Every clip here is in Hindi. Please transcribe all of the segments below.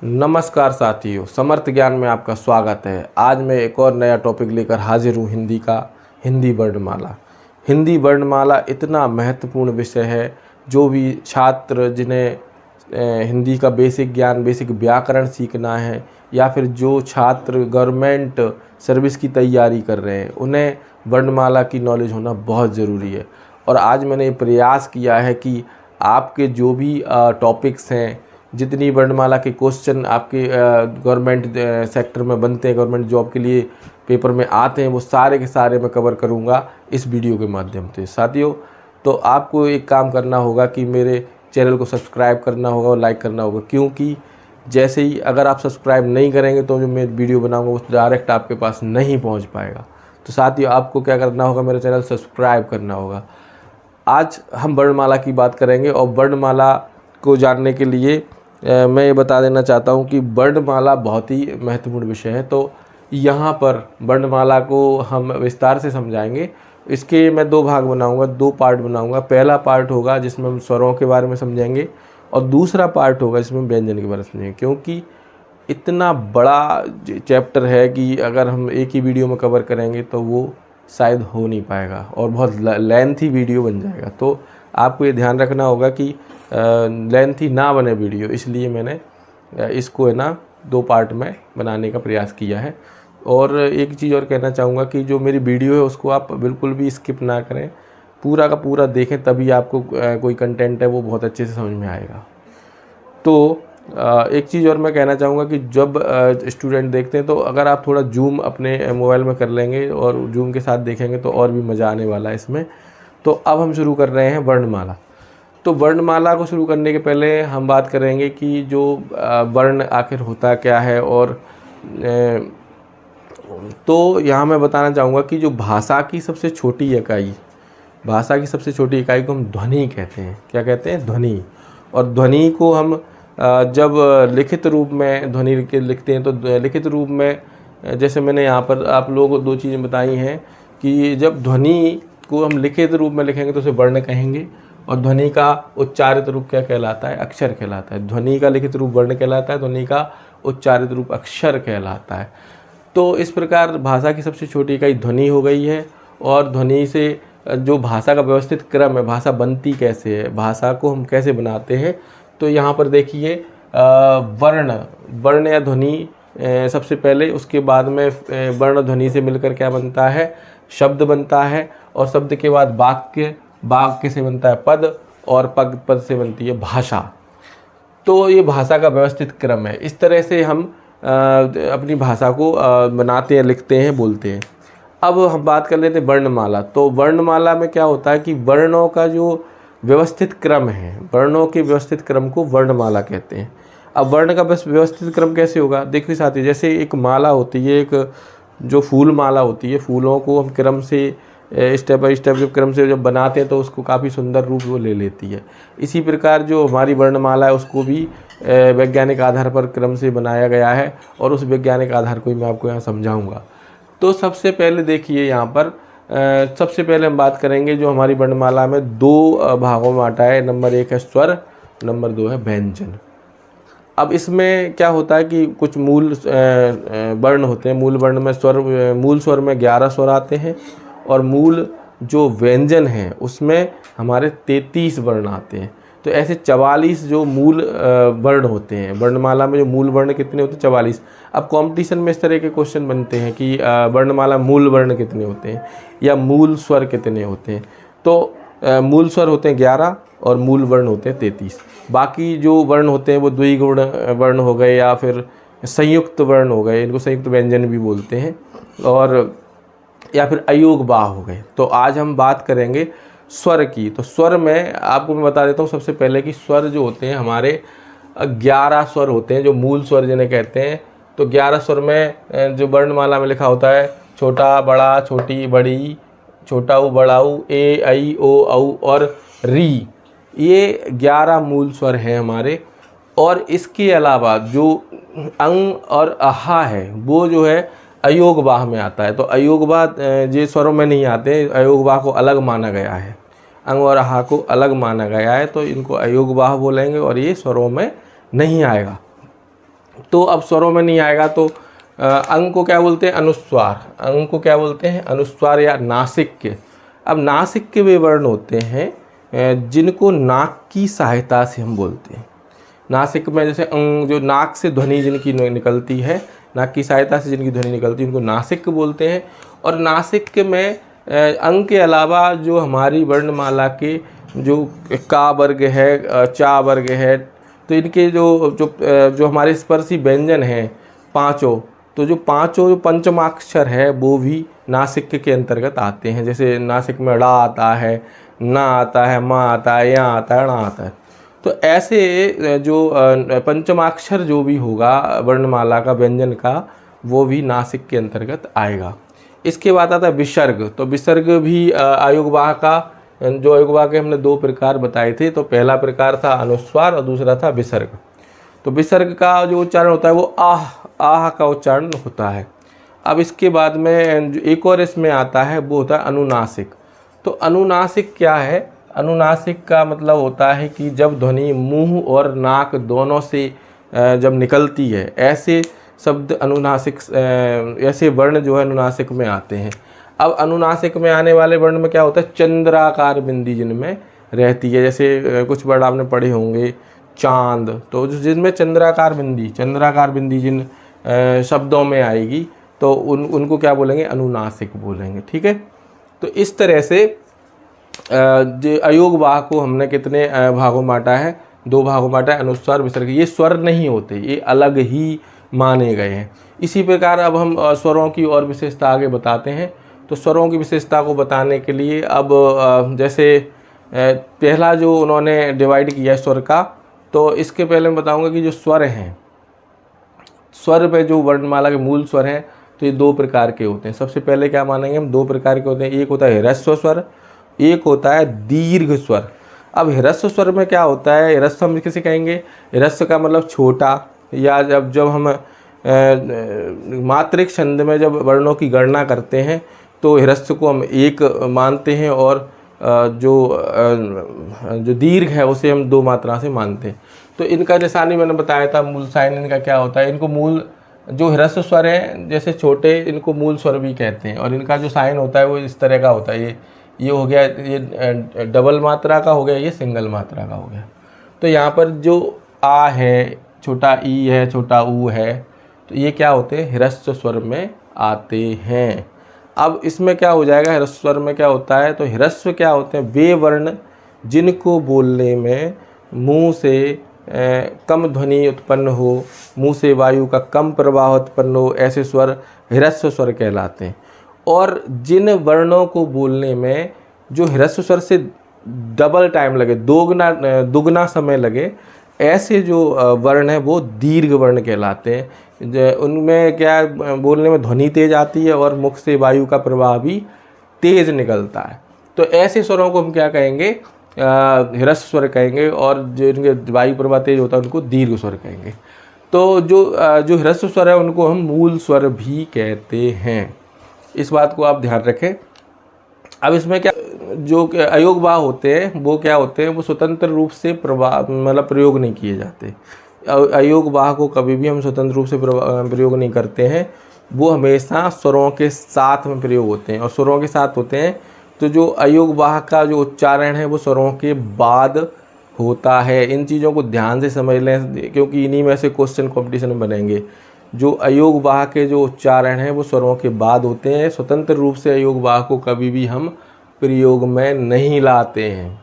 नमस्कार साथियों, समर्थ ज्ञान में आपका स्वागत है। आज मैं एक और नया टॉपिक लेकर हाजिर हूँ। हिंदी वर्णमाला। हिंदी वर्णमाला इतना महत्वपूर्ण विषय है, जो भी छात्र जिन्हें हिंदी का बेसिक ज्ञान, बेसिक व्याकरण सीखना है, या फिर जो छात्र गवर्नमेंट सर्विस की तैयारी कर रहे हैं, उन्हें वर्णमाला की नॉलेज होना बहुत ज़रूरी है। और आज मैंने ये प्रयास किया है कि आपके जो भी टॉपिक्स हैं, जितनी वर्णमाला के क्वेश्चन आपके गवर्नमेंट सेक्टर में बनते हैं, गवर्नमेंट जॉब के लिए पेपर में आते हैं, वो सारे के सारे मैं कवर करूँगा इस वीडियो के माध्यम से। साथियों, तो आपको एक काम करना होगा कि मेरे चैनल को सब्सक्राइब करना होगा और लाइक करना होगा, क्योंकि जैसे ही अगर आप सब्सक्राइब नहीं करेंगे तो जो मैं वीडियो बनाऊँगा वो डायरेक्ट आपके पास नहीं पहुँच पाएगा। तो साथियों, आपको क्या करना होगा, मेरा चैनल सब्सक्राइब करना होगा। आज हम वर्णमाला की बात करेंगे, और वर्णमाला को जानने के लिए मैं ये बता देना चाहता हूँ कि वर्णमाला बहुत ही महत्वपूर्ण विषय है। तो यहाँ पर वर्णमाला को हम विस्तार से समझाएंगे। इसके मैं दो भाग बनाऊँगा, दो पार्ट बनाऊँगा। पहला पार्ट होगा जिसमें हम स्वरों के बारे में समझेंगे, और दूसरा पार्ट होगा जिसमें व्यंजन के बारे में समझेंगे। क्योंकि इतना बड़ा चैप्टर है कि अगर हम एक ही वीडियो में कवर करेंगे तो वो शायद हो नहीं पाएगा और बहुत लेंथी वीडियो बन जाएगा। तो आपको ये ध्यान रखना होगा कि लेंथी ना बने वीडियो, इसलिए मैंने इसको है ना दो पार्ट में बनाने का प्रयास किया है। और एक चीज़ और कहना चाहूँगा कि जो मेरी वीडियो है उसको आप बिल्कुल भी स्किप ना करें, पूरा का पूरा देखें, तभी आपको कोई कंटेंट है वो बहुत अच्छे से समझ में आएगा। तो एक चीज़ और मैं कहना चाहूँगा कि जब स्टूडेंट देखते हैं तो अगर आप थोड़ा जूम अपने मोबाइल में कर लेंगे और जूम के साथ देखेंगे तो और भी मज़ा आने वाला है इसमें। तो अब हम शुरू कर रहे हैं वर्णमाला। तो वर्णमाला को शुरू करने के पहले हम बात करेंगे कि जो वर्ण आखिर होता क्या है। और तो यहाँ मैं बताना चाहूँगा कि जो भाषा की सबसे छोटी इकाई को हम ध्वनि कहते हैं। क्या कहते हैं? ध्वनि। और ध्वनि को हम जब लिखित रूप में ध्वनि के लिखते हैं तो लिखित रूप में, जैसे मैंने यहाँ पर आप लोगों को दो चीज़ें बताई हैं कि जब ध्वनि को हम लिखित रूप में लिखेंगे तो उसे वर्ण कहेंगे, और ध्वनि का उच्चारित रूप क्या कहलाता है? अक्षर कहलाता है। ध्वनि का लिखित रूप वर्ण कहलाता है, ध्वनि का उच्चारित रूप अक्षर कहलाता है। तो इस प्रकार भाषा की सबसे छोटी इकाई ध्वनि हो गई है। और ध्वनि से जो भाषा का व्यवस्थित क्रम है, भाषा बनती कैसे है, भाषा को हम कैसे बनाते हैं, तो यहाँ पर देखिए वर्ण या ध्वनि सबसे पहले, उसके बाद में वर्ण ध्वनि से मिलकर क्या बनता है? शब्द बनता है। और शब्द के बाद वाक्य से बनता है पद, और पद से बनती है भाषा। तो ये भाषा का व्यवस्थित क्रम है। इस तरह से हम अपनी भाषा को बनाते हैं, लिखते हैं, बोलते हैं। अब हम बात कर लेते हैं वर्णमाला। तो वर्णमाला में क्या होता है कि वर्णों का जो व्यवस्थित क्रम है, वर्णों के व्यवस्थित क्रम को वर्णमाला कहते हैं। अब वर्ण का व्यवस्थित क्रम कैसे होगा? देखिए साथी, जैसे एक माला होती है, एक जो फूल माला होती है, फूलों को हम क्रम से स्टेप बाय स्टेप जब क्रम से जब बनाते हैं तो उसको काफ़ी सुंदर रूप वो ले लेती है। इसी प्रकार जो हमारी वर्णमाला है उसको भी वैज्ञानिक आधार पर क्रम से बनाया गया है, और उस वैज्ञानिक आधार को ही मैं आपको यहाँ समझाऊंगा। तो सबसे पहले देखिए, यहाँ पर सबसे पहले हम बात करेंगे जो हमारी वर्णमाला में दो भागों में बांटा है। नंबर 1 है स्वर, नंबर 2 है व्यंजन। अब इसमें क्या होता है कि कुछ मूल वर्ण होते हैं। मूल वर्ण में मूल स्वर में 11 स्वर आते हैं, और मूल जो व्यंजन हैं उसमें हमारे 33 वर्ण आते हैं। तो ऐसे 44 जो मूल वर्ण होते हैं। वर्णमाला में जो मूल वर्ण कितने होते हैं? 44। अब कंपटीशन में इस तरह के क्वेश्चन बनते हैं कि वर्णमाला मूल वर्ण कितने होते हैं, या मूल स्वर कितने होते हैं। तो मूल स्वर होते हैं 11 और मूल वर्ण होते हैं 33। बाकी जो वर्ण होते हैं वो द्विगुण वर्ण हो गए, या फिर संयुक्त वर्ण हो गए, इनको संयुक्त व्यंजन भी बोलते हैं, और या फिर अयोग बाह हो गए। तो आज हम बात करेंगे स्वर की। तो स्वर में आपको मैं बता देता हूँ सबसे पहले कि स्वर जो होते हैं हमारे 11 स्वर होते हैं, जो मूल स्वर जिन्हें कहते हैं। तो 11 स्वर में जो वर्णमाला में लिखा होता है, छोटा, बड़ा, छोटी, बड़ी, छोटा ऊ, बड़ा ऊ, ए, ऐ, ओ, औ और री, ये 11 मूल स्वर हैं हमारे। और इसके अलावा जो अंग और आहा है वो जो है अयोग वाह में आता है। तो अयोग वाह ये स्वरों में नहीं आते, अयोग वाह को अलग माना गया है, अंग और आहा को अलग माना गया है, तो इनको अयोग वाह बोलेंगे और ये स्वरों में नहीं आएगा। तो अब स्वरों में नहीं आएगा तो अंग को क्या बोलते हैं? अनुस्वार। अंग को क्या बोलते हैं? अनुस्वार या नासिक्य। अब नासिक्य वे वर्ण होते हैं जिनको नाक की सहायता से हम बोलते हैं। नासिक में जैसे अंग, जो नाक से ध्वनि जिनकी निकलती है, नाक की सहायता से जिनकी ध्वनि निकलती है, उनको नासिक बोलते हैं। और नासिक में अंग के अलावा जो हमारी वर्णमाला के जो का वर्ग है, चा वर्ग है, तो इनके जो हमारे स्पर्शी व्यंजन हैं पांचों, तो जो पांचों पंचमाक्षर है वो भी नासिक के अंतर्गत आते हैं। जैसे नासिक में ड़ा आता है, ना आता है, मा आता है, या आता है, णा आता है। तो ऐसे जो पंचमाक्षर जो भी होगा वर्णमाला का, व्यंजन का, वो भी नासिक के अंतर्गत आएगा। इसके बाद आता है विसर्ग। तो विसर्ग भी आयुर्वाह का, जो आयुर्वाह के हमने दो प्रकार बताए थे। तो पहला प्रकार था अनुस्वार और दूसरा था विसर्ग। तो विसर्ग का जो उच्चारण होता है वो आह का उच्चारण होता है। अब इसके बाद में जो एक और इसमें आता है वो होता है अनुनासिक। तो अनुनासिक क्या है? अनुनासिक का मतलब होता है कि जब ध्वनि मुंह और नाक दोनों से जब निकलती है, ऐसे शब्द अनुनासिक, ऐसे वर्ण जो है अनुनासिक में आते हैं। अब अनुनासिक में आने वाले वर्ण में क्या होता है? चंद्राकार बिंदी जिनमें रहती है। जैसे कुछ वर्ण आपने पढ़े होंगे, चांद, तो जिनमें चंद्राकार बिंदी जिन शब्दों में आएगी तो उनको क्या बोलेंगे? अनुनासिक बोलेंगे। ठीक है। तो इस तरह से जो अयोगवाह को हमने कितने भागों बांटा है? दो भागों बांटा है, अनुस्वार विसर्ग। ये स्वर नहीं होते, ये अलग ही माने गए हैं। इसी प्रकार अब हम स्वरों की और विशेषता आगे बताते हैं। तो स्वरों की विशेषता को बताने के लिए अब जैसे पहला जो उन्होंने डिवाइड किया है स्वर का, तो इसके पहले मैं बताऊंगा कि जो स्वर हैं, स्वर पे जो वर्णमाला के मूल स्वर हैं, तो ये दो प्रकार के होते हैं। सबसे पहले क्या मानेंगे हम? दो प्रकार के होते हैं। एक होता है ह्रस्व स्वर, एक होता है दीर्घ स्वर। अब ह्रस्व स्वर में क्या होता है? ह्रस्व हम किसे कहेंगे? ह्रस्व का मतलब छोटा, या जब हम मात्रिक छंद में जब वर्णों की गणना करते हैं तो ह्रस्व को हम एक मानते हैं, और जो दीर्घ है उसे हम दो मात्रा से मानते हैं। तो इनका निशानी मैंने बताया था, मूल साइन इनका क्या होता है? इनको मूल जो ह्रस्व स्वर है, जैसे छोटे, इनको मूल स्वर भी कहते हैं। और इनका जो साइन होता है वो इस तरह का होता है। ये हो गया, ये डबल मात्रा का हो गया, ये सिंगल मात्रा का हो गया। तो यहाँ पर जो आ है, छोटा ई है, छोटा ऊ है, तो ये क्या होते हैं? ह्रस्व स्वर में आते हैं। अब इसमें क्या हो जाएगा? ह्रस्व स्वर में क्या होता है? तो ह्रस्व क्या होते हैं? वे वर्ण जिनको बोलने में मुंह से कम ध्वनि उत्पन्न हो, मुंह से वायु का कम प्रवाह उत्पन्न हो, ऐसे स्वर ह्रस्व स्वर कहलाते हैं। और जिन वर्णों को बोलने में जो ह्रस्व स्वर से डबल टाइम लगे, दुगना समय लगे, ऐसे जो वर्ण है वो दीर्घ वर्ण कहलाते हैं। उनमें क्या बोलने में ध्वनि तेज आती है और मुख से वायु का प्रवाह भी तेज निकलता है। तो ऐसे स्वरों को हम क्या कहेंगे? ह्रस्व स्वर कहेंगे। और जो इनके वायु प्रवाह तेज होता है उनको दीर्घ स्वर कहेंगे। तो जो ह्रस्व स्वर है उनको हम मूल स्वर भी कहते हैं। इस बात को आप ध्यान रखें। अब इसमें क्या, जो अयोगवाह होते हैं वो क्या होते हैं? वो स्वतंत्र रूप से प्रयोग नहीं किए जाते। अयोगवाह को कभी भी हम स्वतंत्र रूप से प्रयोग नहीं करते हैं। वो हमेशा स्वरों के साथ में प्रयोग होते हैं। और स्वरों के साथ होते हैं तो जो अयोगवाह का जो उच्चारण है वो स्वरों के बाद होता है। इन चीज़ों को ध्यान से समझ लें, क्योंकि इन्हीं में से क्वेश्चन कॉम्पिटिशन में बनेंगे। जो अयोगवाह के जो उच्चारण हैं वो स्वरों के बाद होते हैं। स्वतंत्र रूप से अयोगवाह को कभी भी हम प्रयोग में नहीं लाते हैं।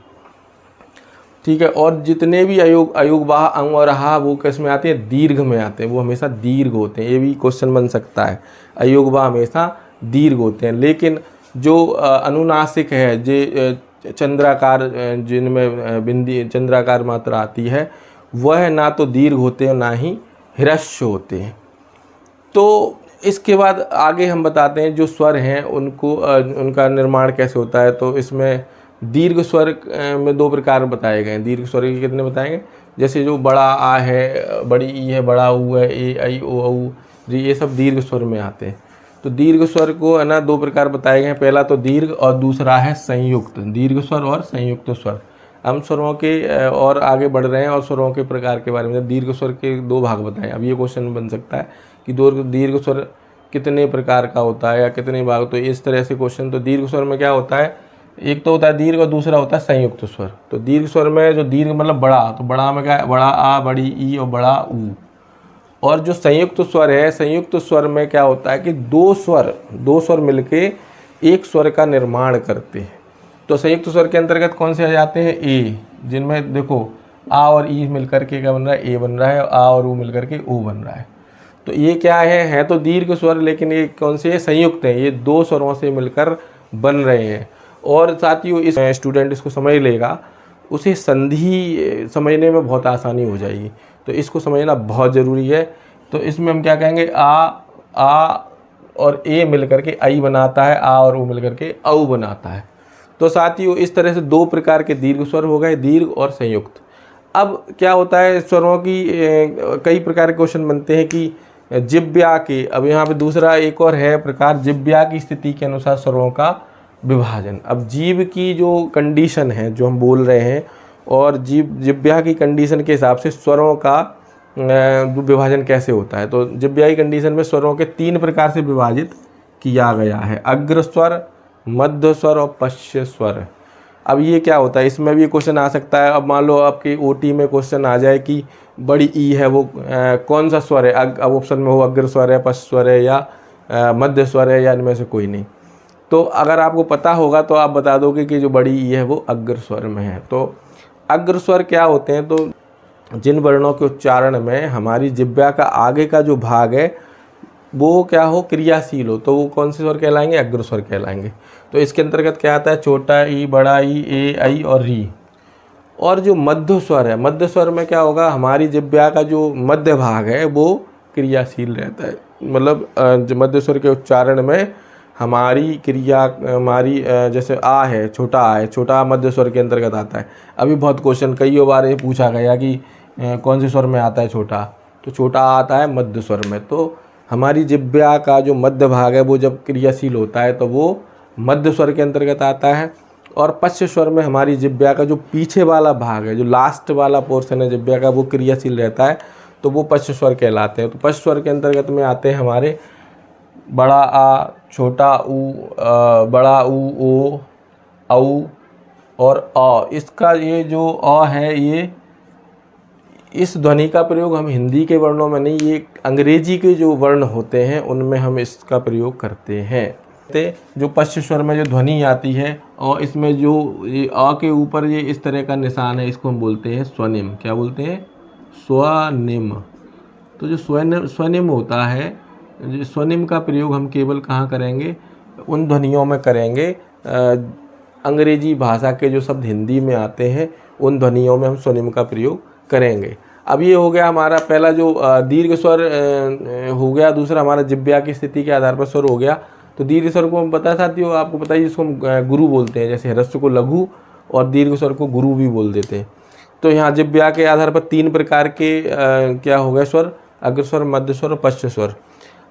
ठीक है। और जितने भी अयोगवाह अंग और हा वो किस में आते हैं? दीर्घ में आते हैं। वो हमेशा दीर्घ होते हैं। ये भी क्वेश्चन बन सकता है। अयोगवाह हमेशा दीर्घ होते हैं। लेकिन जो अनुनासिक है, जो चंद्राकार, जिनमें बिंदी चंद्राकार मात्रा आती है, वह ना तो दीर्घ होते हैं ना ही ह्रस्व होते हैं। तो इसके बाद आगे हम बताते हैं जो स्वर हैं उनको उनका निर्माण कैसे होता है। तो इसमें दीर्घ स्वर में दो प्रकार बताए गए हैं। दीर्घ स्वर के कितने बताएंगे? जैसे जो बड़ा आ है, बड़ी ई है, बड़ा ऊ है, ए आई ओ औ, ये सब दीर्घ स्वर में आते हैं। तो दीर्घ स्वर को है ना दो प्रकार बताए गए हैं। पहला तो दीर्घ और दूसरा है संयुक्त। दीर्घ स्वर और संयुक्त स्वर। हम स्वरों के और आगे बढ़ रहे हैं और स्वरों के प्रकार के बारे में। दीर्घ स्वर के 2 भाग बताएं। अब ये क्वेश्चन बन सकता है कि दीर्घ स्वर कितने प्रकार का होता है या कितने भाग, तो इस तरह से क्वेश्चन। तो दीर्घ स्वर में क्या होता है, एक तो होता है दीर्घ और दूसरा होता है संयुक्त स्वर। तो दीर्घ स्वर में जो दीर्घ मतलब बड़ा, तो बड़ा में क्या है, बड़ा आ, बड़ी ई और बड़ा ऊ। और जो संयुक्त स्वर है, संयुक्त स्वर में क्या होता है कि 2 स्वर मिलके एक स्वर का निर्माण करते हैं। तो संयुक्त स्वर के अंतर्गत कौन से आ जाते हैं, ए, जिनमें देखो आ और ई मिलकर के क्या बन रहा है, ए बन रहा है, और आ और ऊ मिलकर के ऊ बन रहा है। तो ये क्या है तो दीर्घ स्वर, लेकिन ये कौन से संयुक्त हैं, ये 2 स्वरों से मिलकर बन रहे हैं। और साथियों इस स्टूडेंट इसको समझ लेगा, उसे संधि समझने में बहुत आसानी हो जाएगी। तो इसको समझना बहुत ज़रूरी है। तो इसमें हम क्या कहेंगे, आ और ए मिलकर के आई बनाता है, आ और ऊ मिलकर के औ बनाता है। तो साथियों इस तरह से 2 प्रकार के दीर्घ स्वर हो गए, दीर्घ और संयुक्त। अब क्या होता है, स्वरों की कई प्रकार के क्वेश्चन बनते हैं कि जिब्या के, अब यहाँ पे दूसरा एक और है प्रकार, जिब्या की स्थिति के अनुसार स्वरों का विभाजन। अब जीभ की जो कंडीशन है जो हम बोल रहे हैं, और जिब्या की कंडीशन के हिसाब से स्वरों का विभाजन कैसे होता है। तो जिब्या की कंडीशन में स्वरों के 3 प्रकार से विभाजित किया गया है, अग्र स्वर, मध्य स्वर और पश्च स्वर। अब ये क्या होता है, इसमें भी क्वेश्चन आ सकता है। अब मान लो आपकी ओटी में क्वेश्चन आ जाए कि बड़ी ई है वो कौन सा स्वर है, अब ऑप्शन में हो अग्र स्वर है, पश्च स्वर है या मध्य स्वर है, या इनमें से कोई नहीं। तो अगर आपको पता होगा तो आप बता दोगे कि जो बड़ी ई है वो अग्र स्वर में है। तो अग्र स्वर क्या होते हैं, तो जिन वर्णों के उच्चारण में हमारी जिह्वा का आगे का जो भाग है वो क्या हो, क्रियाशील हो, तो वो कौन से स्वर कहलाएंगे, अग्र स्वर कहलाएंगे। तो इसके अंतर्गत क्या आता है, छोटा ई, बड़ा ई, ए, आई और री। और जो मध्य स्वर है, मध्य स्वर में क्या होगा, हमारी जिह्वा का जो मध्य भाग है वो क्रियाशील रहता है। मतलब मध्य स्वर के उच्चारण में हमारी क्रिया, हमारी जैसे आ है, छोटा आ है, छोटा मध्य स्वर के अंतर्गत आता है। अभी बहुत क्वेश्चन कई बार ये पूछा गया कि कौन से स्वर में आता है छोटा, तो छोटा आता है मध्य स्वर में। तो हमारी जिह्वा का जो मध्य भाग है वो जब क्रियाशील होता है तो वो मध्य स्वर के अंतर्गत आता है। और पश्च स्वर में हमारी जिह्वा का जो पीछे वाला भाग है, जो लास्ट वाला पोर्शन है जिह्वा का, वो क्रियाशील रहता है, तो वो पश्च स्वर कहलाते हैं। तो पश्च स्वर के अंतर्गत में आते हैं हमारे बड़ा आ, छोटा ऊ, बड़ा ऊ, ओ, औ और अ। इसका ये जो अ है, ये इस ध्वनि का प्रयोग हम हिंदी के वर्णों में नहीं, ये अंग्रेजी के जो वर्ण होते हैं उनमें हम इसका प्रयोग करते हैं। जो पश्च स्वर में जो ध्वनि आती है और इसमें जो ये अ के ऊपर ये इस तरह का निशान है, इसको हम बोलते हैं स्वनिम। क्या बोलते हैं, स्वनिम। तो जो स्वनिम होता है, जो स्वनिम का प्रयोग हम केवल कहाँ करेंगे, उन ध्वनियों में करेंगे, अंग्रेजी भाषा के जो शब्द हिंदी में आते हैं उन ध्वनियों में हम स्वनिम का प्रयोग करेंगे। अब ये हो गया हमारा पहला जो दीर्घ स्वर हो गया। दूसरा हमारा जिह्वा की स्थिति के आधार पर स्वर हो गया। तो दीर्घ स्वर को हम पता साथियों, आपको पता है जिसको हम गुरु बोलते हैं, जैसे ह्रस्व को लघु और दीर्घ स्वर को गुरु भी बोल देते हैं। तो यहाँ जिह्वा के आधार पर 3 प्रकार के क्या हो गए स्वर, अग्र स्वर, मध्य स्वर और पश्च स्वर।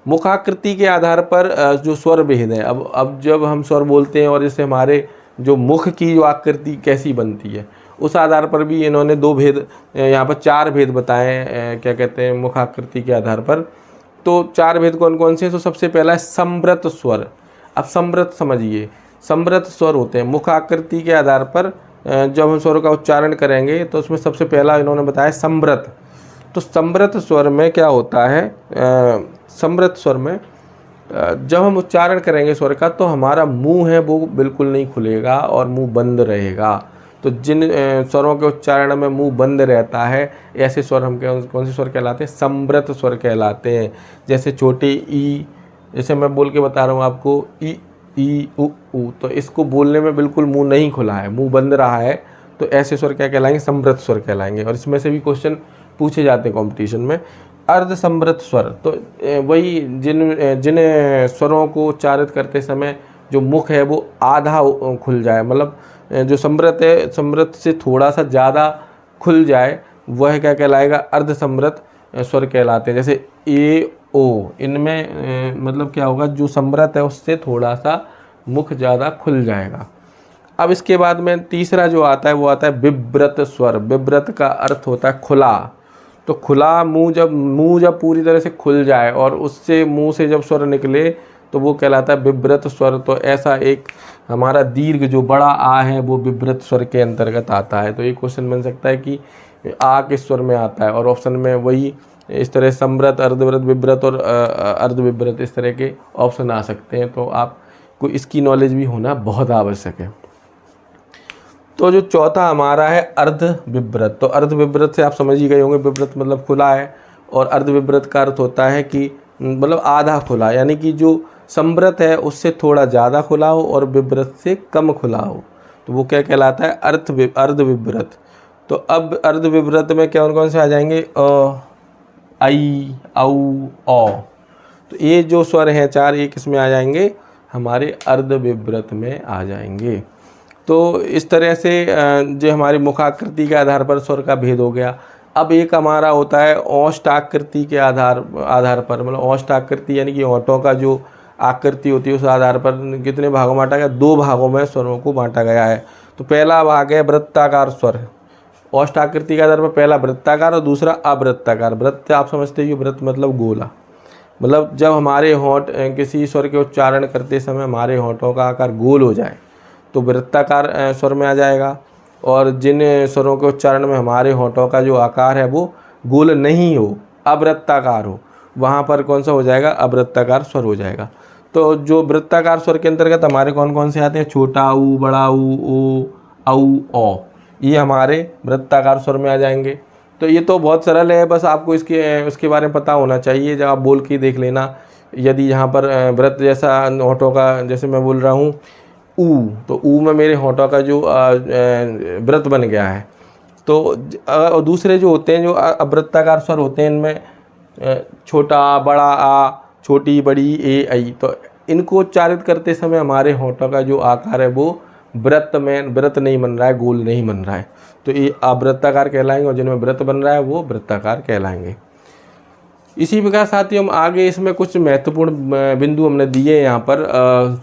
मुखाकृति के आधार पर जो स्वर भेद है, अब जब हम स्वर बोलते हैं और जैसे हमारे जो मुख की जो आकृति कैसी बनती है, उस आधार पर भी इन्होंने 2 भेद, यहाँ पर 4 भेद बताए, क्या कहते हैं, मुखाकृति के आधार पर। तो 4 भेद कौन कौन से हैं, तो सबसे पहला है समृत स्वर। अब समृत समझिए, समृत स्वर होते हैं मुखाकृति के आधार पर, जब हम स्वर का उच्चारण करेंगे तो उसमें सबसे पहला इन्होंने बताया समृत। तो समृत स्वर में क्या होता है, समृत स्वर में जब हम उच्चारण करेंगे स्वर का, तो हमारा मुंह है वो बिल्कुल नहीं खुलेगा और मुंह बंद रहेगा। तो जिन स्वरों के उच्चारण में मुंह बंद रहता है, ऐसे स्वर हम कौन से स्वर कहलाते हैं, समृत स्वर कहलाते हैं। जैसे छोटे ई, जैसे मैं बोल के बता रहा हूँ आपको, ई उ ऊ, तो इसको बोलने में बिल्कुल मुंह नहीं खुला है, मुंह बंद रहा है, तो ऐसे स्वर क्या कहलाएंगे, समृत स्वर कहलाएंगे। और इसमें से भी क्वेश्चन पूछे जाते हैं कॉम्पिटिशन में। अर्ध समृत स्वर, तो वही जिन स्वरों को उच्चारित करते समय जो मुख है वो आधा खुल जाए, मतलब जो समृत है, समृत से थोड़ा सा ज़्यादा खुल जाए, वह क्या कहलाएगा, अर्ध समृत स्वर कहलाते हैं। जैसे ए ओ, इनमें मतलब क्या होगा, जो समृत है उससे थोड़ा सा मुख ज़्यादा खुल जाएगा। अब इसके बाद में तीसरा जो आता है वो आता है बिब्रत स्वर। बिब्रत का अर्थ होता है खुला। तो खुला मुंह जब पूरी तरह से खुल जाए और उससे मुंह से जब स्वर निकले तो वो कहलाता है बिब्रत स्वर। तो ऐसा एक हमारा दीर्घ जो बड़ा आ है वो बिब्रत स्वर के अंतर्गत आता है। तो ये क्वेश्चन बन सकता है कि आ किस स्वर में आता है, और ऑप्शन में वही इस तरह समृत, अर्धव्रत, विव्रत और अर्धविव्रत इस तरह के ऑप्शन आ सकते हैं। तो आपको इसकी नॉलेज भी होना बहुत आवश्यक है। तो जो चौथा हमारा है अर्धविव्रत। तो अर्धविव्रत से आप समझ ही गए होंगे, विव्रत मतलब खुला है और अर्धविव्रत का अर्थ होता है कि मतलब आधा खुला, यानी कि जो समव्रत है उससे थोड़ा ज़्यादा खुला हो और विव्रत से कम खुला हो, तो वो क्या कहलाता है, अर्धविव्रत। तो अब अर्धविव्रत में कौन कौन से आ जाएंगे, आई, औ, औ। तो ये जो स्वर हैं चार, ये किस में आ जाएंगे, हमारे अर्धविव्रत में आ जाएंगे। तो इस तरह से जो हमारी मुखाकृति के आधार पर स्वर का भेद हो गया। अब एक हमारा होता है औष्ठाकृति के आधार पर, मतलब औष्ठाकृति यानी कि होंठों का जो आकृति होती है उस आधार पर कितने भागों में बांटा गया, 2 भागों में स्वरों को बांटा गया है। तो पहला भाग है वृत्ताकार स्वर। औष्ठाकृति के आधार पर पहला वृत्ताकार और दूसरा अवृत्ताकार। वृत्त आप समझते हो, वृत्त मतलब गोला, मतलब जब हमारे होंठ किसी स्वर के उच्चारण करते समय हमारे होंठों का आकार गोल हो जाए तो वृत्ताकार स्वर में आ जाएगा, और जिन स्वरों के उच्चारण में हमारे होंठों का जो आकार है वो गोल नहीं हो, अवृत्ताकार हो, वहाँ पर कौन सा हो जाएगा, अवृत्ताकार स्वर हो जाएगा। तो जो वृत्ताकार स्वर के अंतर्गत हमारे कौन कौन से आते हैं, छोटा ऊ, बड़ा ऊ, ओ, औ, औ, ये हमारे वृत्ताकार स्वर में आ जाएंगे। तो ये तो बहुत सरल है, बस आपको इसके बारे में पता होना चाहिए। जब आप बोल के देख लेना, यदि यहाँ पर वृत्त जैसा होंठों का, जैसे मैं बोल रहा हूँ ऊ, तो ऊ में मेरे होंठों का जो वृत्त बन गया है। तो दूसरे जो होते हैं जो अवृत्ताकार स्वर होते हैं, इनमें छोटा, बड़ा आ, छोटी, बड़ी ए, ऐ, तो इनको उच्चारित करते समय हमारे होंठों का जो आकार है वो वृत्त नहीं बन रहा है, गोल नहीं बन रहा है, तो ये अवृत्ताकार कहलाएंगे, और जिनमें वृत्त बन रहा है वो वृत्ताकार कहलाएंगे। इसी प्रकार साथियों हम आगे इसमें कुछ महत्वपूर्ण बिंदु हमने दिए यहाँ पर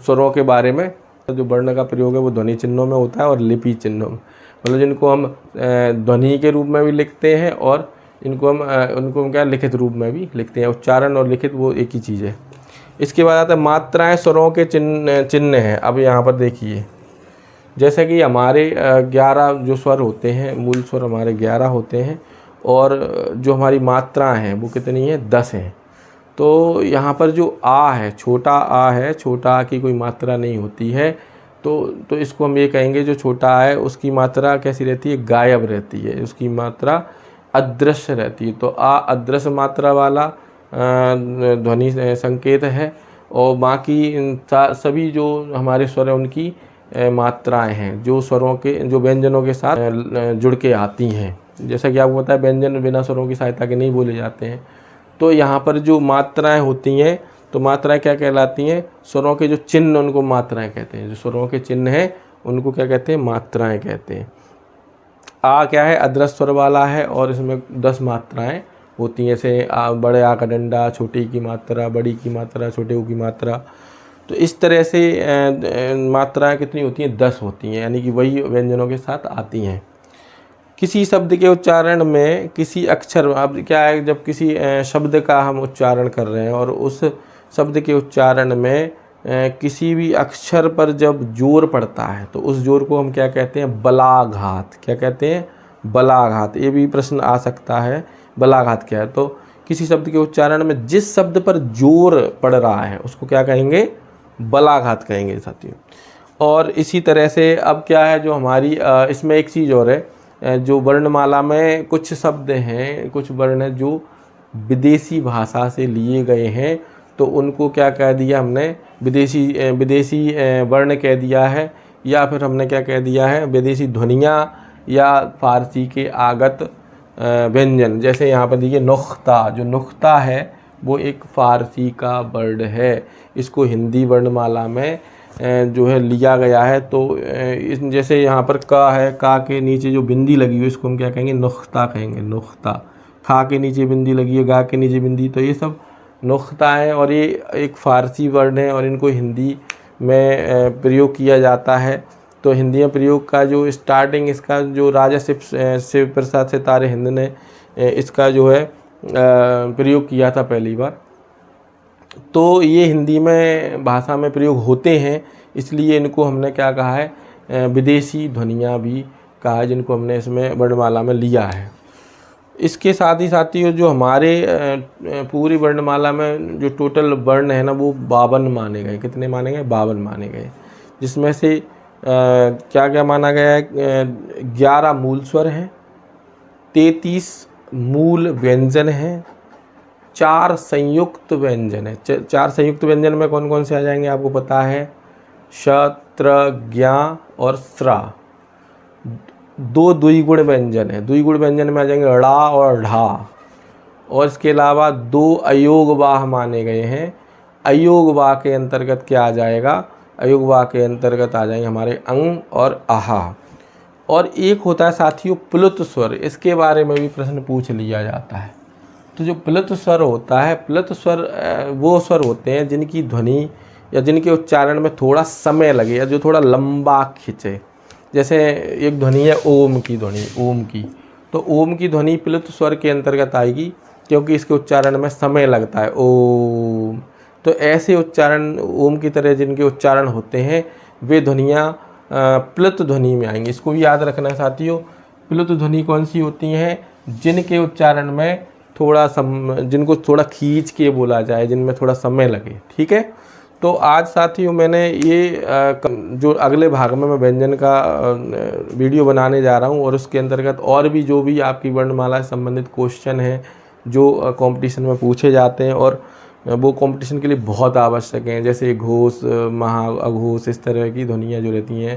स्वरों के बारे में। जो वर्ण का प्रयोग है वो ध्वनि चिन्हों में होता है और लिपि चिन्हों में, मतलब जिनको हम ध्वनि के रूप में भी लिखते हैं और उनको हम क्या लिखित रूप में भी लिखते हैं। उच्चारण और लिखित वो एक ही चीज़ है। इसके बाद आता है मात्राएं स्वरों के चिन्ह हैं। अब यहाँ पर देखिए, जैसे कि हमारे 11 जो स्वर होते हैं, मूल स्वर हमारे 11 होते हैं, और जो हमारी मात्राएं हैं वो कितनी है, 10 हैं। तो यहाँ पर जो आ है, छोटा आ है, छोटा आ की कोई मात्रा नहीं होती है, तो इसको हम ये कहेंगे जो छोटा आ है उसकी मात्रा कैसी रहती है, गायब रहती है, उसकी मात्रा अदृश्य रहती है। तो आ अदृश्य मात्रा वाला ध्वनि संकेत है, और बाकी सभी जो हमारे स्वर हैं उनकी मात्राएं हैं जो स्वरों के, जो व्यंजनों के साथ जुड़ के आती हैं। जैसा कि आपको पता है व्यंजन बिना स्वरों की सहायता के नहीं बोले जाते हैं। तो यहाँ पर जो मात्राएं होती हैं, तो मात्राएं क्या कहलाती हैं, स्वरों के जो चिन्ह उनको मात्राएं कहते हैं। जो स्वरों के चिन्ह हैं उनको क्या कहते हैं, मात्राएं कहते हैं। आ क्या है, अदृश्य स्वर वाला है, और इसमें 10 मात्राएं होती हैं, जैसे बड़े आ का डंडा, छोटी की मात्रा, बड़ी की मात्रा, छोटे ऊ की मात्रा। तो इस तरह से मात्राएं कितनी होती हैं, 10 होती हैं, यानी कि वही व्यंजनों के साथ आती हैं। किसी शब्द के उच्चारण में किसी अक्षर, अब क्या है, जब किसी शब्द का हम उच्चारण कर रहे हैं और उस शब्द के उच्चारण में किसी भी अक्षर पर जब जोर पड़ता है तो उस जोर को हम क्या कहते हैं, बलाघात। क्या कहते हैं, बलाघात। ये भी प्रश्न आ सकता है, बलाघात क्या है। तो किसी शब्द के उच्चारण में जिस शब्द पर जोर पड़ रहा है उसको क्या कहेंगे, बलाघात कहेंगे साथियों। और इसी तरह से अब क्या है, जो हमारी इसमें एक चीज़ और है, जो वर्णमाला में कुछ शब्द हैं, कुछ वर्ण हैं जो विदेशी भाषा से लिए गए हैं, तो उनको क्या कह दिया हमने, विदेशी वर्ण कह दिया है, या फिर हमने क्या कह दिया है, विदेशी ध्वनियाँ या फारसी के आगत व्यंजन। जैसे यहाँ पर देखिए नुख्ता, जो नुख्ता है वो एक फारसी का वर्ड है, इसको हिंदी वर्णमाला में जो है लिया गया है। तो जैसे यहाँ पर का है, का के नीचे जो बिंदी लगी हुई इसको हम क्या कहेंगे, नुख्ता कहेंगे, नुख्ता। खा के नीचे बिंदी लगी है, गा के नीचे बिंदी, तो ये सब नुख्ता है, और ये एक फ़ारसी वर्ड है और इनको हिंदी में प्रयोग किया जाता है। तो हिंदी में प्रयोग का जो स्टार्टिंग इसका जो राजा शिव प्रसाद सितारे हिंद ने इसका जो है प्रयोग किया था पहली बार। तो ये हिंदी में भाषा में प्रयोग होते हैं, इसलिए इनको हमने क्या कहा है, विदेशी ध्वनियाँ भी कहा है, जिनको हमने इसमें वर्णमाला में लिया है। इसके साथ ही साथियों जो हमारे पूरी वर्णमाला में जो टोटल वर्ण है ना, वो 52 माने गए। कितने माने गए? 52 माने गए, जिसमें से क्या क्या माना गया है? 11 मूल स्वर हैं, 33 मूल व्यंजन हैं, 4 संयुक्त व्यंजन है। 4 संयुक्त व्यंजन में कौन कौन से आ जाएंगे आपको पता है? श, त्र, ज्ञा और स्रा। 2 द्विगुण व्यंजन है, द्विगुण व्यंजन में आ जाएंगे ड़ा और ढा। और इसके अलावा 2 अयोग वाह माने गए हैं। अयोग वाह के अंतर्गत क्या आ जाएगा? अयोग वाह के अंतर्गत आ जाएंगे हमारे अंग और आहा। और एक होता है साथियों प्लुत स्वर, इसके बारे में भी प्रश्न पूछ लिया जाता है। तो जो प्लुत स्वर होता है, प्लुत स्वर वो स्वर होते हैं जिनकी ध्वनि या जिनके उच्चारण में थोड़ा समय लगे या जो थोड़ा लंबा खिंचे। जैसे एक ध्वनि है ओम की ध्वनि, ओम की, तो ओम की ध्वनि प्लुत स्वर के अंतर्गत आएगी, क्योंकि इसके उच्चारण में समय लगता है, ओम। तो ऐसे उच्चारण ओम की तरह जिनके उच्चारण होते हैं वे ध्वनियाँ प्लुत ध्वनि में आएंगी। इसको भी याद रखना है साथियों। प्लुत ध्वनि कौन सी होती हैं? जिनके उच्चारण में जिनको थोड़ा खींच के बोला जाए, जिनमें थोड़ा समय लगे। ठीक है, तो आज साथियों मैंने ये जो अगले भाग में मैं व्यंजन का वीडियो बनाने जा रहा हूँ, और उसके अंतर्गत और भी जो भी आपकी वर्णमाला से संबंधित क्वेश्चन हैं जो कंपटीशन में पूछे जाते हैं, और वो कंपटीशन के लिए बहुत आवश्यक हैं, जैसे घोष, महा, अघोष, इस तरह की ध्वनियाँ जो रहती हैं।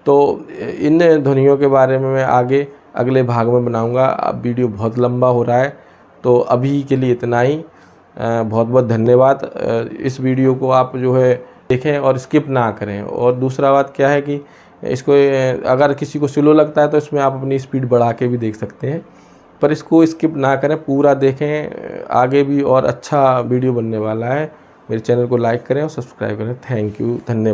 तो इन ध्वनियों के बारे में मैं आगे अगले भाग में बनाऊँगा। अब वीडियो बहुत लंबा हो रहा है, तो अभी के लिए इतना ही। बहुत बहुत धन्यवाद। इस वीडियो को आप जो है देखें और स्किप ना करें। और दूसरा बात क्या है कि इसको अगर किसी को स्लो लगता है तो इसमें आप अपनी स्पीड बढ़ा के भी देख सकते हैं, पर इसको स्किप ना करें, पूरा देखें। आगे भी और अच्छा वीडियो बनने वाला है। मेरे चैनल को लाइक करें और सब्सक्राइब करें। थैंक यू, धन्यवाद।